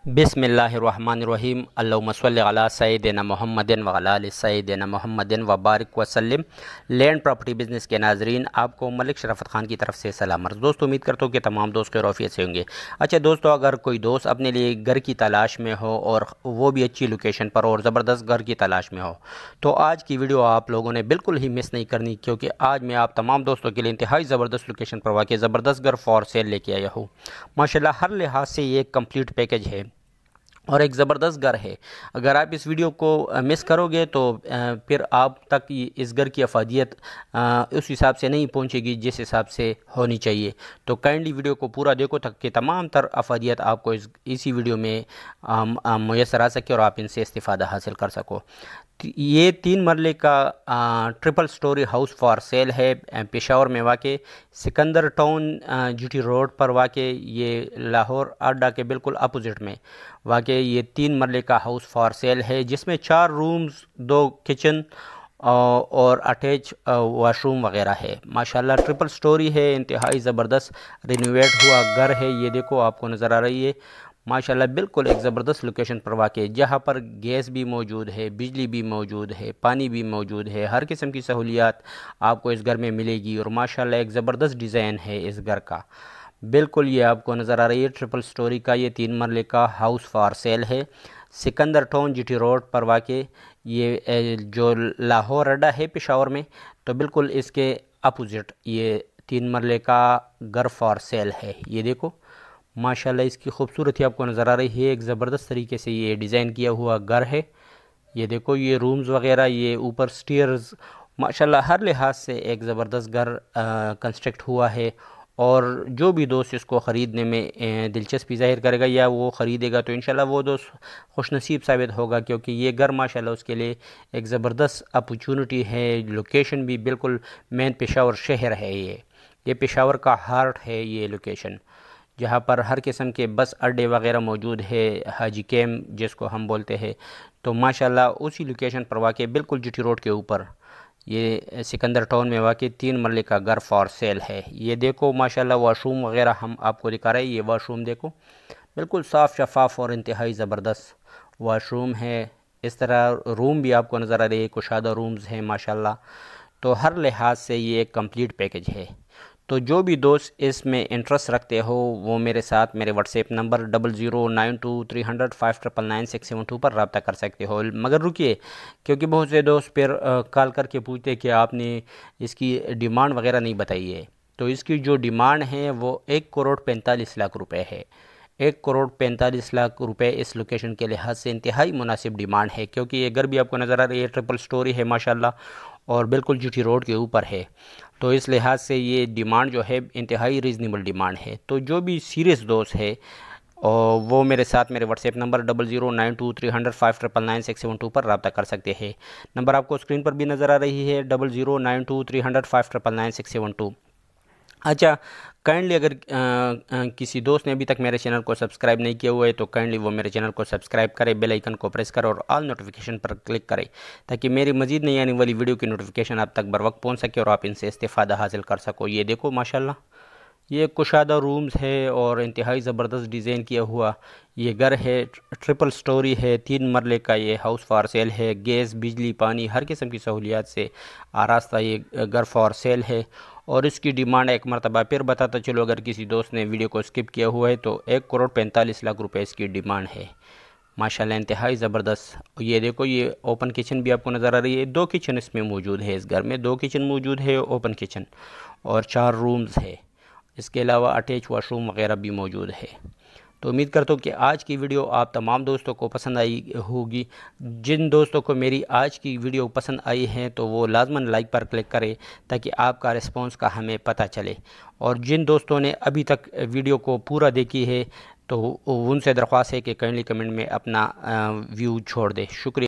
बिस्मिल्लाहिर्रहमानिर्रहीम अल्लाहुम्मा सल्लि अला सय्यिदिना मुहम्मदिन व अला आलि सय्यिदिना मुहम्मदिन व बारिक वसल्लिम। लैंड प्रॉपर्टी बिज़नेस के नाज़रीन, आपको मलिक शराफत खान की तरफ से सलाम अर्ज़। दोस्तों, उम्मीद करता हूँ कि तमाम दोस्त खैर आफियत से होंगे। अच्छा दोस्तों, अगर कोई दोस्त अपने लिए घर की तलाश में हो और वो भी अच्छी लोकेशन पर और ज़बरदस्त घर की तलाश में हो, तो आज की वीडियो आप लोगों ने बिल्कुल ही मिस नहीं करनी, क्योंकि आज मैं आप तमाम दोस्तों के लिए इंतहाई ज़बरदस्त लोकेशन पर वाक़ई ज़बरदस्त घर फॉर सेल लेके आया हूँ। माशाल्लाह हर लिहाज से ये एक कंप्लीट पैकेज है और एक ज़बरदस्त घर है। अगर आप इस वीडियो को मिस करोगे तो फिर आप तक इस घर की अफादियत उस हिसाब से नहीं पहुंचेगी जिस हिसाब से होनी चाहिए। तो काइंडली वीडियो को पूरा देखो ताकि तमाम तर अफादियत आपको इसी वीडियो में मुयसर आ सके और आप इनसे इस्तिफ़ादा हासिल कर सको। ये 3 मरले का triple storey house for sale है, पेशावर में वाक़, सिकंदर टाउन जीटी रोड पर वाक़, ये लाहौर अड्डा के बिल्कुल अपोजिट में वाक़ ये 3 मरले का हाउस फॉर सेल है, जिसमें 4 रूम्स, 2 किचन और अटैच वाशरूम वगैरह है। माशाल्लाह ट्रिपल स्टोरी है, इंतहाई ज़बरदस्त रिनोवेट हुआ घर है। ये देखो आपको नज़र आ रही है माशाल्लाह, बिल्कुल एक ज़बरदस्त लोकेशन पर वाक़, जहाँ पर गैस भी मौजूद है, बिजली भी मौजूद है, पानी भी मौजूद है, हर किस्म की सहूलियात आपको इस घर में मिलेगी। और माशाल्लाह एक ज़बरदस्त डिज़ाइन है इस घर का। बिल्कुल ये आपको नज़र आ रही है ट्रिपल स्टोरी का ये 3 मरले का हाउस फॉर सेल है, सिकंदर टाउन जीटी रोड पर वाक़, ये जो लाहौर अड्डा है पेशावर में, तो बिल्कुल इसके अपोजिट ये 3 मरले का घर फॉर सेल है। ये देखो माशाल्लाह इसकी खूबसूरती आपको नज़र आ रही है, एक ज़बरदस्त तरीके से ये डिज़ाइन किया हुआ घर है। ये देखो ये रूम्स वगैरह, ये ऊपर स्टेयर्स, माशाल्लाह हर लिहाज से एक ज़बरदस्त घर कंस्ट्रक्ट हुआ है। और जो भी दोस्त इसको ख़रीदने में दिलचस्पी ज़ाहिर करेगा या वो ख़रीदेगा तो इंशाल्लाह वो दोस्त खुशनसीब साबित होगा, क्योंकि ये घर माशाल्लाह उसके लिए एक ज़बरदस्त अपॉर्चुनिटी है। लोकेशन भी बिल्कुल मेन पेशावर शहर है, ये पेशावर का हार्ट है ये लोकेशन, जहाँ पर हर किस्म के बस अड्डे वगैरह मौजूद है, हाजी कैम्प जिसको हम बोलते हैं। तो माशाल्लाह उसी लोकेशन पर वाक़ बिल्कुल जीटी रोड के ऊपर ये सिकंदर टाउन में वाक़ 3 मरले का घर फॉर सेल है। ये देखो माशाल्लाह वाशरूम वगैरह हम आपको दिखा रहे हैं। ये वाशरूम देखो बिल्कुल साफ़ शफाफ और इंतहाई ज़बरदस्त वाशरूम है। इस तरह रूम भी आपको नज़र आ रही है, कुशादा रूम्स हैं माशाल्लाह। तो हर लिहाज से ये एक कंप्लीट पैकेज है। तो जो भी दोस्त इसमें इंटरेस्ट रखते हो वो मेरे साथ मेरे व्हाट्सएप नंबर 00923005999672 पर रब्ता कर सकते हो। मगर रुकिए, क्योंकि बहुत से दोस्त फिर कॉल करके पूछते कि आपने इसकी डिमांड वगैरह नहीं बताई है। तो इसकी जो डिमांड है वो 1,45,00,000 रुपये है। 1,45,00,000 रुपये इस लोकेशन के लिहाज से इंतहाई मुनासिब डिमांड है, क्योंकि ये घर भी आपको नज़र आ रही है ट्रिपल स्टोरी है माशाल्लाह और बिल्कुल जीटी रोड के ऊपर है। तो इस लिहाज से ये डिमांड जो है इंतहाई रीज़नेबल डिमांड है। तो जो भी सीरियस दोस्त है और वो मेरे साथ मेरे व्हाट्सएप नंबर 00923005999672 पर रब्ता कर सकते हैं। नंबर आपको स्क्रीन पर भी नज़र आ रही है 00923005999672। अच्छा, काइंडली अगर किसी दोस्त ने अभी तक मेरे चैनल को सब्सक्राइब नहीं किया हुआ है तो काइंडली वो मेरे चैनल को सब्सक्राइब करे, बेल आइकन को प्रेस करें और ऑल नोटिफिकेशन पर क्लिक करें, ताकि मेरी मज़ीद नई आने वाली वीडियो की नोटिफिकेशन आप तक बर वक्त पहुँच सके और आप इनसे इस्तिफ़ादा हासिल कर सको। ये देखो माशाल्लाह ये कुशादा रूम्स है और इंतहाई ज़बरदस्त डिज़ाइन किया हुआ ये घर है, ट्रिपल स्टोरी है, 3 मरले का ये हाउस फॉर सेल है। गैस, बिजली, पानी हर किस्म की सहूलियात से आरास्ता ये घर फॉर सेल है। और इसकी डिमांड एक मरतबा फिर बताता चलो, अगर किसी दोस्त ने वीडियो को स्किप किया हुआ है तो 1,45,00,000 रुपये इसकी डिमांड है। माशाल्लाह इंतहाई ज़बरदस्त। ये देखो ये ओपन किचन भी आपको नज़र आ रही है, 2 किचन इसमें मौजूद है। इस घर में 2 किचन मौजूद है, ओपन किचन, और 4 रूम्स है। इसके अलावा अटैच वाशरूम वगैरह भी मौजूद है। तो उम्मीद करता हूँ कि आज की वीडियो आप तमाम दोस्तों को पसंद आई होगी। जिन दोस्तों को मेरी आज की वीडियो पसंद आई है तो वो लाजमन लाइक पर क्लिक करें, ताकि आपका रिस्पांस का हमें पता चले। और जिन दोस्तों ने अभी तक वीडियो को पूरा देखी है तो उनसे दरख्वास्त है कि काइंडली कमेंट में अपना व्यू छोड़ दें। शुक्रिया।